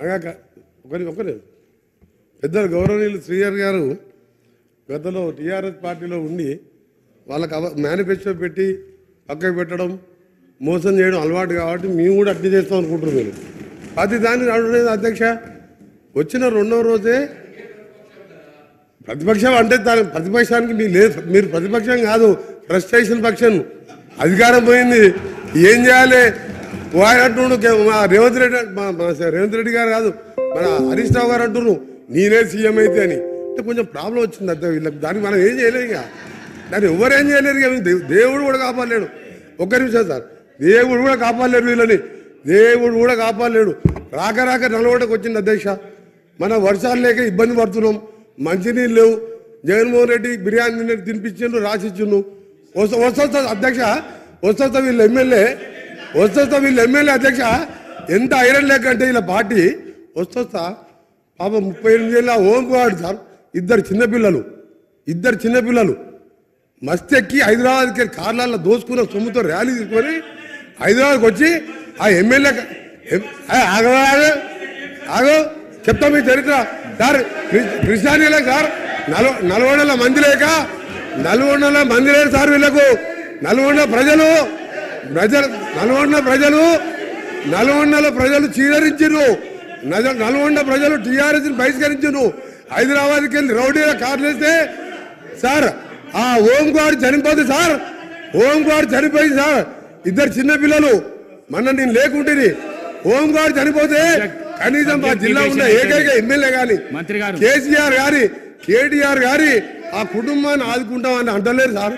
ఒకరే పెద్దలు గౌరవనీయులు శ్రీహరి గారు గతంలో టీఆర్ఎస్ పార్టీలో ఉండి వాళ్ళకి మేనిఫెస్టో పెట్టి పక్కకు పెట్టడం మోసం చేయడం అలవాటు కాబట్టి మేము కూడా అట్లా చేస్తాం అనుకుంటున్నాం. మీరు ప్రతి దాన్ని అడగలేదు అధ్యక్ష. వచ్చిన రెండవ రోజే ప్రతిపక్షం అంటే దాని ప్రతిపక్షానికి మీరు ప్రతిపక్షం కాదు, ఫ్రస్ట్రేషన్ పక్షం. అధికారం పోయింది, ఏం చేయాలి అంటున్నాడు. మా రేవంత్ రెడ్డి గారు కాదు, మన హరీష్ రావు గారు అంటున్నారు నేనే సీఎం అయితే అని. అంటే కొంచెం ప్రాబ్లం వచ్చింది అదే వీళ్ళకి. దానికి మనం ఏం చేయలేము, ఇక దాన్ని ఎవరేం చేయలేరు. ఇక దేవుడు కూడా కాపాడలేడు. ఒక్క నిమిషం సార్, దేవుడు కూడా కాపాడలేడు వీళ్ళని, దేవుడు కూడా కాపాడలేడు. రాక రాక నలగొండకు వచ్చింది అధ్యక్ష. మన వర్షాలు లేక ఇబ్బంది పడుతున్నాం, మంచినీళ్ళు లేవు. జగన్మోహన్ రెడ్డి బిర్యానీ తినిపించిండు, రాసిచ్చిండు. వస్తా అధ్యక్ష, వస్తా వీళ్ళు ఎమ్మెల్యే అధ్యక్ష. ఎంత ఐరన్ లేక అంటే వీళ్ళ పార్టీ వస్తా పాప 38 ఏళ్ళ ఓంకువాడు సార్. ఇద్దరు చిన్నపిల్లలు మస్తెక్కి హైదరాబాద్కి కార్లలో దోసుకున్న సొమ్ముతో ర్యాలీ తీసుకొని హైదరాబాద్కి వచ్చి ఆ ఎమ్మెల్యే ఆగో చెప్తా మీ చరిత్ర సార్. కృష్ణానీలే సార్, 400 మంది లేక 400 మంది లేరు సార్ వీళ్ళకు. నల్గొండ ప్రజలు చీదరించారు. నల్గొండ ప్రజలు టీఆర్ఎస్ బహిష్కరించారు. హైదరాబాద్కి వెళ్ళి రౌడీల కార్లు వేస్తే సార్ ఆ ఓంకాడు చనిపోతుంది సార్. ఓంకాడు చనిపోయింది సార్. ఇద్దరు చిన్నపిల్లలు మొన్న నేను లేకుంటే ఓంకాడు చనిపోతే కనీసం మా జిల్లా ఉన్న ఏకైక ఎమ్మెల్యే గాని కేసీఆర్ గారి కేటీఆర్ గారి ఆ కుటుంబాన్ని ఆదుకుంటామని అంటలేరు సార్.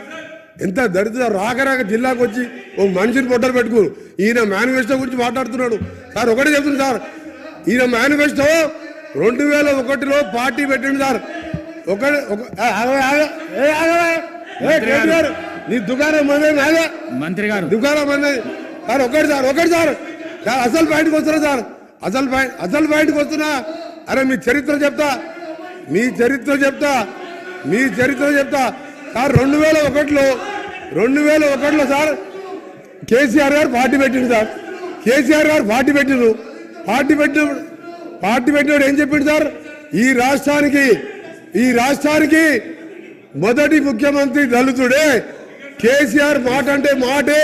ఎంత దరిద్ర రాక జిల్లాకు వచ్చి ఓ మనిషిని పొట్టలు పెట్టుకోరు. ఈయన మేనిఫెస్టో గురించి మాట్లాడుతున్నాడు సార్. ఒకటే చెప్తుంది సార్, ఈయన మేనిఫెస్టో 2001లో పార్టీ పెట్టింది సార్. నీ దుకాణం మంత్రి గారు దుకాణం మంది సార్. ఒకటి సార్ అసలు పాయింట్కి వస్తున్నా సార్. అసలు పాయింట్కి వస్తున్నా. అరే మీ చరిత్ర చెప్తా సార్. 2001లో సార్ కేసీఆర్ గారు పార్టీ పెట్టిండు సార్. పార్టీ పెట్టినప్పుడు ఏం చెప్పిండు సార్, ఈ రాష్ట్రానికి మొదటి ముఖ్యమంత్రి దళితుడే. కేసీఆర్ మాట అంటే మాటే,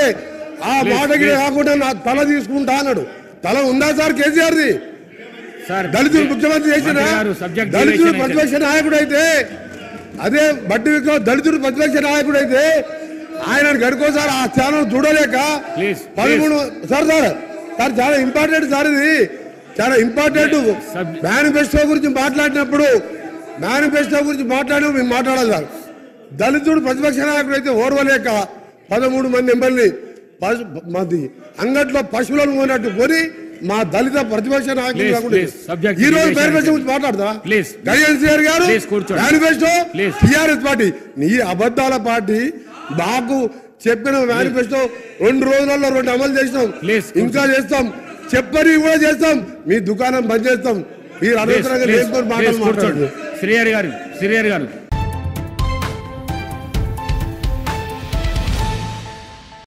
ఆ మాటకి కాకుండా నా తల తీసుకుంటా అన్నాడు. తల ఉందా సార్ కేసీఆర్ది? దళితుడు ముఖ్యమంత్రి చేసిన దళితుడు ప్రతిపక్ష నాయకుడు అయితే, అదే బట్టి విక్రమ్ దళితుడు ప్రతిపక్ష నాయకుడు అయితే ఆయన గడుకో సార్. ఆ స్థానం చూడలేక 13 సార్ చాలా ఇంపార్టెంట్ సార్. ఇది చాలా ఇంపార్టెంట్. మేనిఫెస్టో గురించి మాట్లాడినప్పుడు మేము మాట్లాడాలి సార్. దళితుడు ప్రతిపక్ష నాయకుడు అయితే ఓర్వలేక 13 మంది ఎమ్మెల్యే అంగట్లో పశువులను పోయినట్టు కొని మా దళిత ప్రతిపక్ష నాయకులు ఈ రోజు మేనిఫెస్టో గురించి మాట్లాడతా కేసీఆర్ గారు మేనిఫెస్టో టీఆర్ఎస్ పార్టీ నీ అబద్ధాల పార్టీ. మాకు చెప్పిన మేనిఫెస్టో 2 రోజులలో 2 అమలు చేసినాం, ఇంకా చేస్తాం, చెప్పని కూడా చేస్తాం. మీ దుకాణం బంద్ చేస్తాం. మీరు అనవసరంగా మాట్లాడుతున్నారు. శ్రీహరి గారు